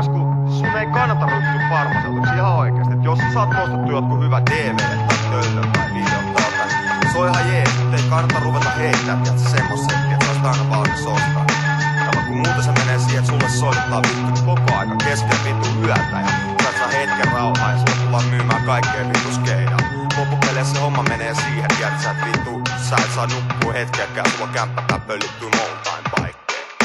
Tiedäks kun sun ei kannata ryhtyä farmaseutuksi ihan oikeesti. Et jos sä saat nostettu jotkut hyvät DVD tai töllön tai videot täältä, se on ihan jees, mutta ei kannata ruveta heittää, tiiätsä semmosetkin, et sä oot aina valmis ostaa. Kun muuten se menee siihen, että sulle soittaa vittu koko aika kesken vittu yötä ja sä et saa hetken rauhaa ja sulle tullaan myymään kaikkea vittu skeidaa. Loppupeleissä se homma menee siihen, tiiätsä, että vittu sä et saa nukkua hetkeäkään, sulla kämppätään pöllittyy mountain bike.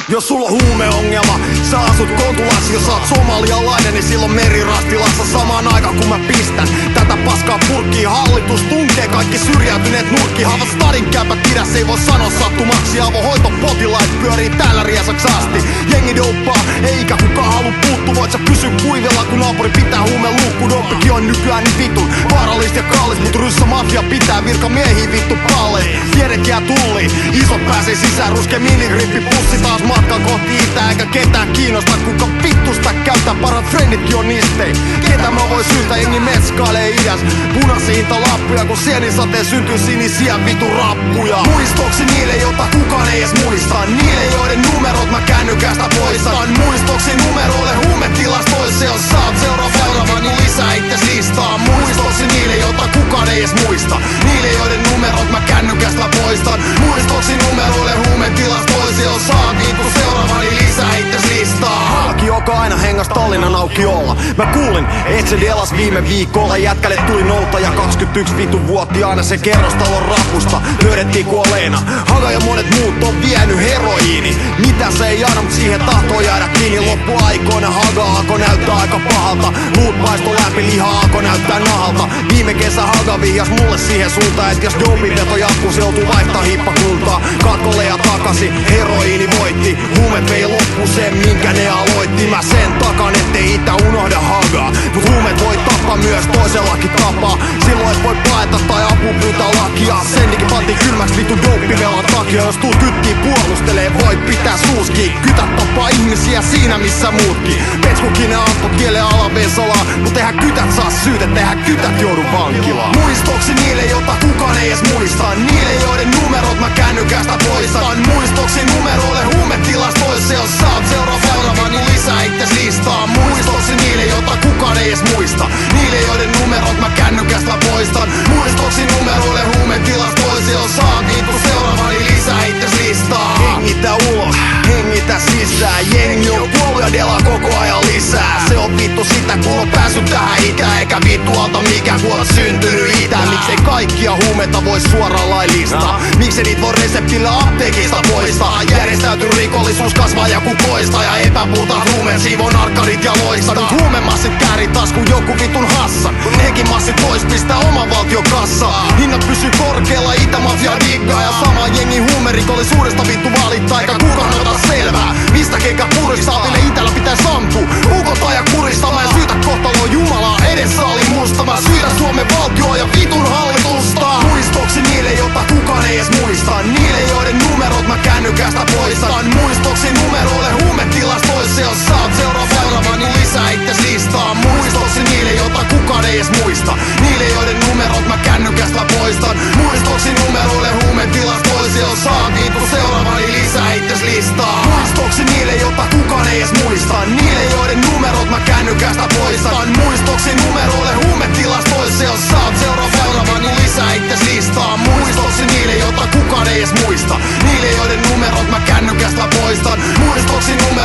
Jos sulla on huumeongelma, sä asut Kontulassa, jos sä oot somalialainen, niin silloin merirastilassa samaan aikaan kun mä pistän tätä paskaa purkkiin. Hallitus tunkee kaikki syrjäytyneet nurkkiin. Haavat stadin kämpät pidäs, ei voi sanoa sattumaksi. Avohoitopotilaat pyörii täällä riesaksi asti. Jengi douppaa, eikä kukaan halu puuttua. Voit sä pysyä kuivilla, kun naapuri pitää huumeluukku. Doppikin on nykyään niin vitun vaarallista ja kallis, mut ryssä mafia pitää virkamiehiä vittu palleis. Tiedet jää tulliin, isot pääsee sisään, ruskee miligrippipussi taas matkan kohti itää, eikä ketään kiinnosta kuka vittusta käyttää, parat frenditkin on nistei. Ketä mä voi syytä, jengi metskailee idäs. Punaisia hintalappuja, kun sienisateen syntyy sinisiä vitun rappuja. Muistoksi niille, jota kukaan ei edes muista. Niille, joiden numerot mä kännykästä poistan. Muistoksi numeroille huumetilastoissa, jos saat seuraava, niin lisää itses listaa. Muistoksi niille, jota kukaan ei edes muista. Niille, joiden numerot mä kännykästä poistan. Muistoksi numeroille huumetilastoissa, jos saat vittu seuraava, niin lisää itses listaa. Halki, joka aina hengas Tallinnan aukiolla. Mä kuulin, et se delas viime viikolla. Jätkälle tuli noutaja 21 vitun vuotiaana. Se kerrostalon rapusta löydettiin kuolleena. Haga ja monet muut on vienyt heroiini. Mitä se ei anna, mut siihen tahtoo jäädä kiinni. Loppuaikoina Haga alkoi näyttää aika pahalta. Luut paisto läpi, liha alkoi näyttää nahalta. Viime kesä Haga vihjas mulle siihen suuntaan, et jos dopinveto jatkuu, se joutuu vaihtaa hippakuntaa. Katkolle ja takasi, heroiini voitti. Huumet vei loppu sen, minkä ne aloitti. Mä sen takan, ettei itä unohda Hagaa. Mut huumet voi tappaa myös toisellakin tapaa. Silloin et voi paeta tai apu pyytää lakia. Sennikin pantiin kylmäks vittu douppivelan takia. Jos tuut kyttiin puolustelee, voi pitää suuski. Kytät tappaa ihmisiä siinä missä muutkin. Petskukin ne amput kielen alavesalaa. Mut eihän kytät saa syytettä, eihän kytät joudu vankilaan. Muistoksi niille, jota kukaan ei edes muista. Niille, joiden numerot mä kännykästä poistan. Muistoksi numeroille huumetilastoissa, jos saat seuraava, niin lisää itses listaa. Muistoksi niille, jota kukaan ei edes muista. Niille, joiden numerot mä kännykästä poistan. Muistoksi numeroille huumetilastoissa, jos saat vittu seuraava, niin lisää itses listaa. Hengitä ulos, hengitä sisään. Jengi on kuollut ja delaa koko ajan lisää. Se on vittu sitä, kun on päässyt tähän ikään. Eikä vittu alta mikään, kun on syntynyt itään. Miksei kaikkia huumeita voi suoraan laillistaa? Miksei niitä voi reseptillä apteekista poistaa? Järjestäytynyt rikollisuus kasvaa ja kukoista. Ja epäpuhtaat huumeet siivoo narkkarit ja loistanut. Huumemassit kääri taas kun joku vitun hassan. Nekin massit pois pistää oman valtion kassaa. Hinnat pysyy korkealla, itämafia diggaa. Ja sama jengi huumerikollisuudesta vittu valittaa. Eikä kukaan ota selvää, mistä kenkä puristaa. Ville itellä pitää sampua, ukota ja kuristaa. Mä en syytä kohtaloa Jumalaa, edessä oli musta. Mä syytän Suomen valtioa ja vitun hallitusta. Muistoksi niille, jota kukaan ei edes muista. Niille, joiden numerot mä kännykästä poistan. Muistoksi numeroille huumetilastoissa, jos saat seuraava, niin lisää itses listaa. Muistoksi niille, jota kukaan ei edes muista. Niille, joiden numerot mä kännykästä poistan. Muistoksi numeroille huumetilastoissa, jos saat vittu seuraava, niin lisää itses listaa. Muistoksi niille, jota kukaan ei edes muista. Niille, joiden numerot mä kännykästä poistan. Muistoksi numeroille huumetilastoissa, jos saat seuraava, niin lisää itses listaa. Muistoksi niille, jota kukaan ei edes muista. Niille, joiden numerot mä kännykästä poistan. Muistoksi numerot